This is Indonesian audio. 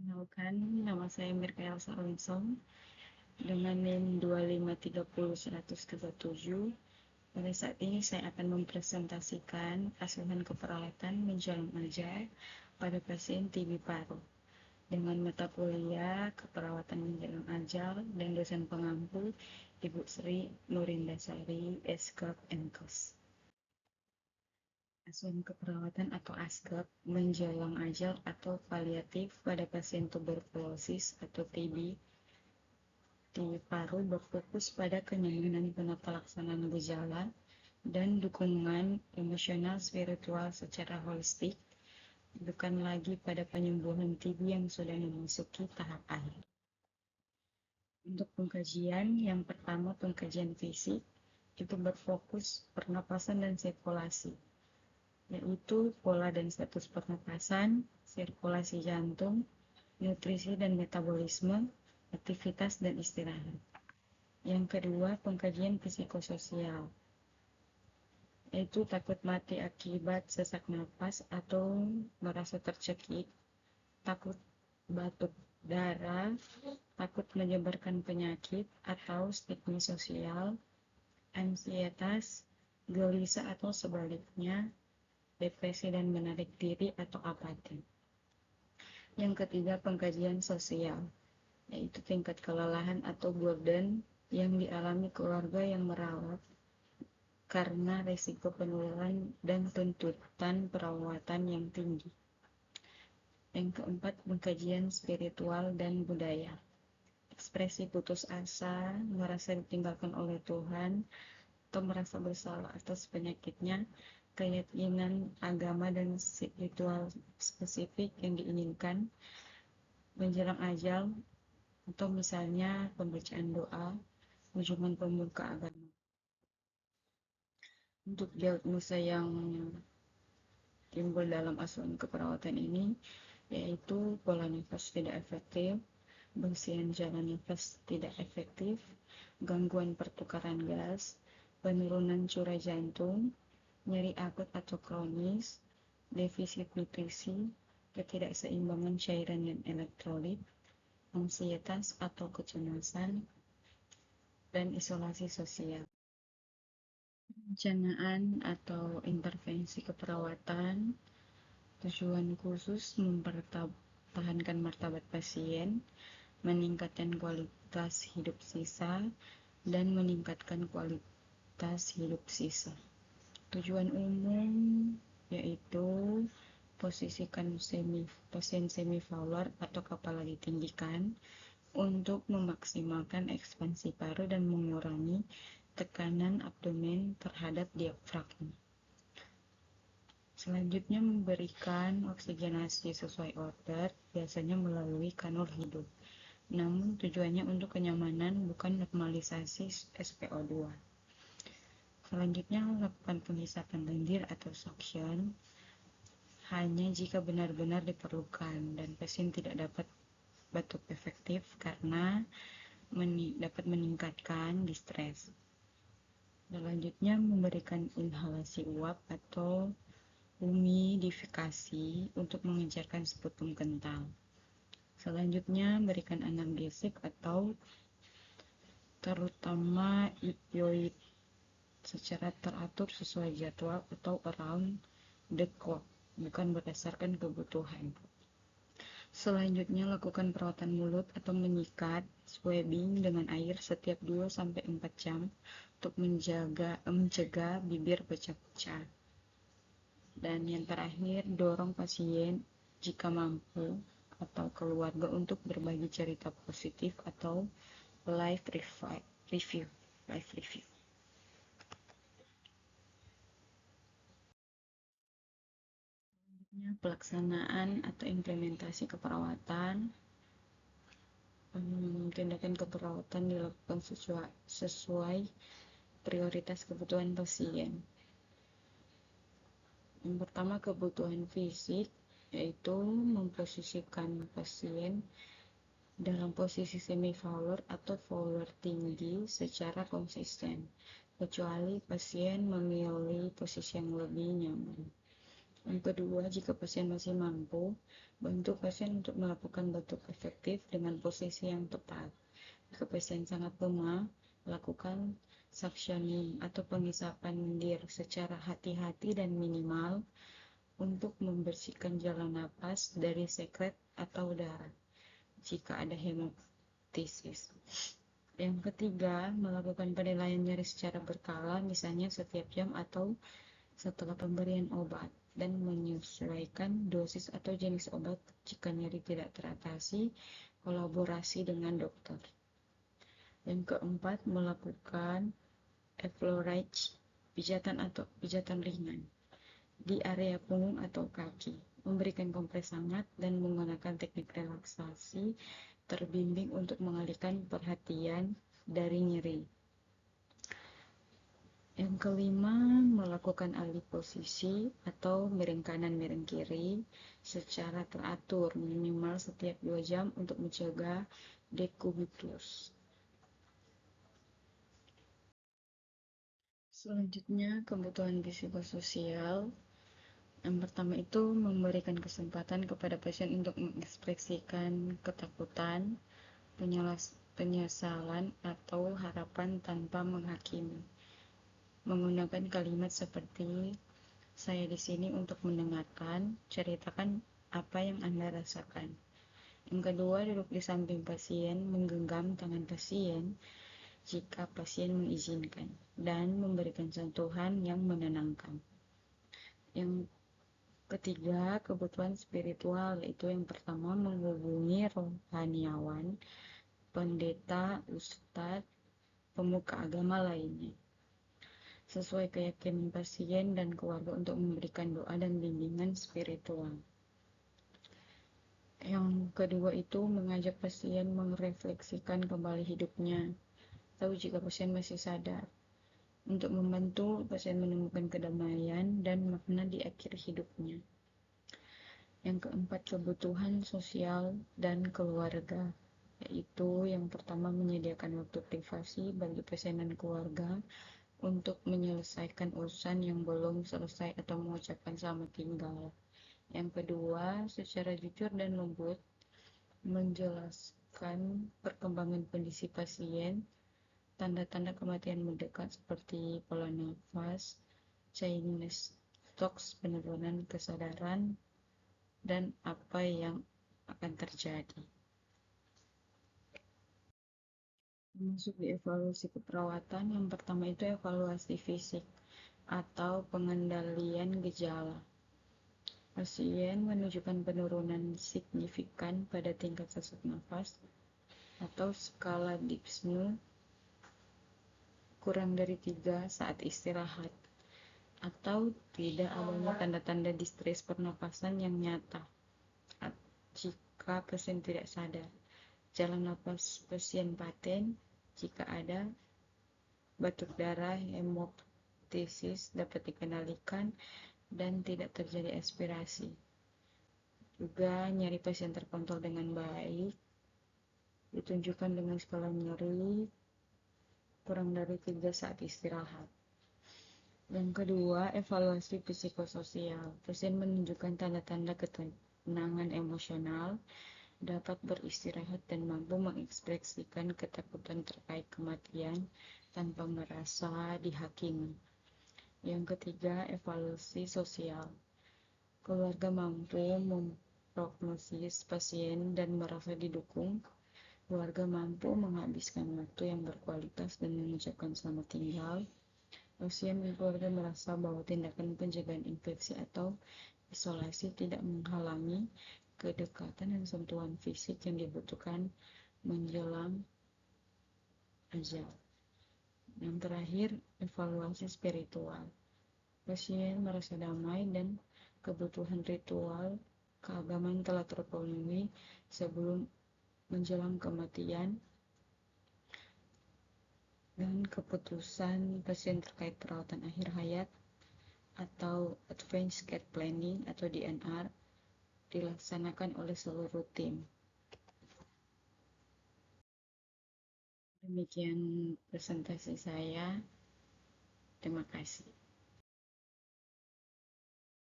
Perkenalkan, nama saya Mirka Elsa Alonso dengan NIM 2530137. Pada saat ini saya akan mempresentasikan asuhan keperawatan menjelang ajar pada pasien TB paru dengan mata kuliah keperawatan menjelang ajar dan dosen pengampu Ibu Sri Nurindasari SKAP MKes. Asuhan keperawatan atau ASKAP menjelang ajar atau paliatif pada pasien tuberkulosis atau TB di paru berfokus pada kenyamanan penata laksanaan gejala dan dukungan emosional spiritual secara holistik, bukan lagi pada penyembuhan TB yang sudah memasuki tahap akhir. Untuk pengkajian, yang pertama pengkajian fisik, itu berfokus pernapasan dan sirkulasi, yaitu pola dan status pernapasan, sirkulasi jantung, nutrisi dan metabolisme, aktivitas dan istirahat. Yang kedua, pengkajian psikososial, yaitu takut mati akibat sesak napas atau merasa tercekik, takut batuk darah, takut menyebarkan penyakit atau stigma sosial, ansietas, gelisah atau sebaliknya, depresi dan menarik diri atau apati. Yang ketiga, pengkajian sosial, yaitu tingkat kelelahan atau burden yang dialami keluarga yang merawat karena risiko penularan dan tuntutan perawatan yang tinggi. Yang keempat, pengkajian spiritual dan budaya. Ekspresi putus asa, merasa ditinggalkan oleh Tuhan, atau merasa bersalah atas penyakitnya, keyakinan agama dan spiritual spesifik yang diinginkan menjelang ajal, atau misalnya pembacaan doa, kunjungan pemuka agama. Untuk diagnosa yang timbul dalam asuhan keperawatan ini, yaitu pola nafas tidak efektif, bersihan jalan nafas tidak efektif, gangguan pertukaran gas, penurunan curah jantung, nyeri akut atau kronis, defisit nutrisi, ketidakseimbangan cairan dan elektrolit, ansietas atau kecemasan, dan isolasi sosial. Perencanaan atau intervensi keperawatan tujuan khusus mempertahankan martabat pasien, meningkatkan kualitas hidup sisa, dan meningkatkan kualitas hidup sisa. Tujuan umum yaitu posisikan pasien semivalvular atau kepala ditinggikan untuk memaksimalkan ekspansi paru dan mengurangi tekanan abdomen terhadap diafragma. Selanjutnya, memberikan oksigenasi sesuai order, biasanya melalui kanul hidup. Namun tujuannya untuk kenyamanan, bukan normalisasi SpO2. Selanjutnya, lakukan penghisapan lendir atau suction hanya jika benar-benar diperlukan dan pasien tidak dapat batuk efektif karena dapat meningkatkan distres. Selanjutnya, memberikan inhalasi uap atau humidifikasi untuk mengejarkan sputum kental. Selanjutnya, berikan analgesik atau terutama opioid secara teratur sesuai jadwal atau around the clock, bukan berdasarkan kebutuhan. Selanjutnya, lakukan perawatan mulut atau menyikat swabbing dengan air setiap 2-4 jam untuk mencegah bibir pecah-pecah. Dan yang terakhir, dorong pasien jika mampu atau keluarga untuk berbagi cerita positif atau live review. Pelaksanaan atau implementasi keperawatan. Tindakan keperawatan dilakukan sesuai prioritas kebutuhan pasien. Yang pertama, kebutuhan fisik, yaitu memposisikan pasien dalam posisi semivalvular atau valvular tinggi secara konsisten, kecuali pasien memilih posisi yang lebih nyaman. Yang kedua, jika pasien masih mampu, bantu membantu pasien untuk melakukan batuk efektif dengan posisi yang tepat. Jika pasien sangat lemah, lakukan suctioning atau penghisapan lendir secara hati-hati dan minimal untuk membersihkan jalan napas dari sekret atau darah jika ada hemoptysis. Yang ketiga, melakukan penilaian nyeri secara berkala, misalnya setiap jam atau setelah pemberian obat, dan menyesuaikan dosis atau jenis obat jika nyeri tidak teratasi, kolaborasi dengan dokter. Yang keempat, melakukan effleurage, pijatan atau pijatan ringan di area punggung atau kaki, memberikan kompres hangat dan menggunakan teknik relaksasi terbimbing untuk mengalihkan perhatian dari nyeri. Yang kelima, melakukan alih posisi atau miring kanan miring kiri secara teratur minimal setiap 2 jam untuk mencegah dekubitus. Selanjutnya, kebutuhan psikososial. Yang pertama itu memberikan kesempatan kepada pasien untuk mengekspresikan ketakutan, penyesalan, atau harapan tanpa menghakimi. Menggunakan kalimat seperti, "Saya di sini untuk mendengarkan, ceritakan apa yang Anda rasakan." Yang kedua, duduk di samping pasien, menggenggam tangan pasien jika pasien mengizinkan, dan memberikan sentuhan yang menenangkan. Yang ketiga, kebutuhan spiritual, yaitu yang pertama menghubungi rohaniawan, pendeta, ustadz, pemuka agama lainnya, sesuai keyakinan pasien dan keluarga untuk memberikan doa dan bimbingan spiritual. Yang kedua itu mengajak pasien merefleksikan kembali hidupnya, atau jika pasien masih sadar, untuk membantu pasien menemukan kedamaian dan makna di akhir hidupnya. Yang keempat, kebutuhan sosial dan keluarga, yaitu yang pertama menyediakan waktu privasi bagi pasien dan keluarga untuk menyelesaikan urusan yang belum selesai atau mengucapkan selamat tinggal. Yang kedua, secara jujur dan lembut menjelaskan perkembangan kondisi pasien, tanda-tanda kematian mendekat seperti pola nafas, Chinese talks, penurunan kesadaran, dan apa yang akan terjadi. Masuk di evaluasi keperawatan, yang pertama itu evaluasi fisik atau pengendalian gejala. Pasien menunjukkan penurunan signifikan pada tingkat sesak nafas atau skala Dyspnea kurang dari 3 saat istirahat, atau tidak adanya tanda-tanda distres pernapasan yang nyata jika pasien tidak sadar. Jalan napas pasien paten jika ada. Batuk darah, hemoptysis dapat dikendalikan dan tidak terjadi aspirasi. Juga nyeri pasien terkontrol dengan baik, ditunjukkan dengan skala nyeri kurang dari 3 saat istirahat. Yang kedua, evaluasi psikososial. Pasien menunjukkan tanda-tanda ketenangan emosional, dapat beristirahat dan mampu mengekspresikan ketakutan terkait kematian tanpa merasa dihakimi. Yang ketiga, evaluasi sosial. Keluarga mampu memprognosis pasien dan merasa didukung. Keluarga mampu menghabiskan waktu yang berkualitas dan mengucapkan selamat tinggal. Pasien dan keluarga merasa bahwa tindakan pencegahan infeksi atau isolasi tidak menghalangi kedekatan dan sentuhan fisik yang dibutuhkan menjelang ajal. Yang terakhir, evaluasi spiritual. Pasien merasa damai dan kebutuhan ritual keagamaan telah terpenuhi sebelum menjelang kematian, dan keputusan pasien terkait perawatan akhir hayat atau Advanced Care Planning atau DNR dilaksanakan oleh seluruh tim. Demikian presentasi saya. Terima kasih.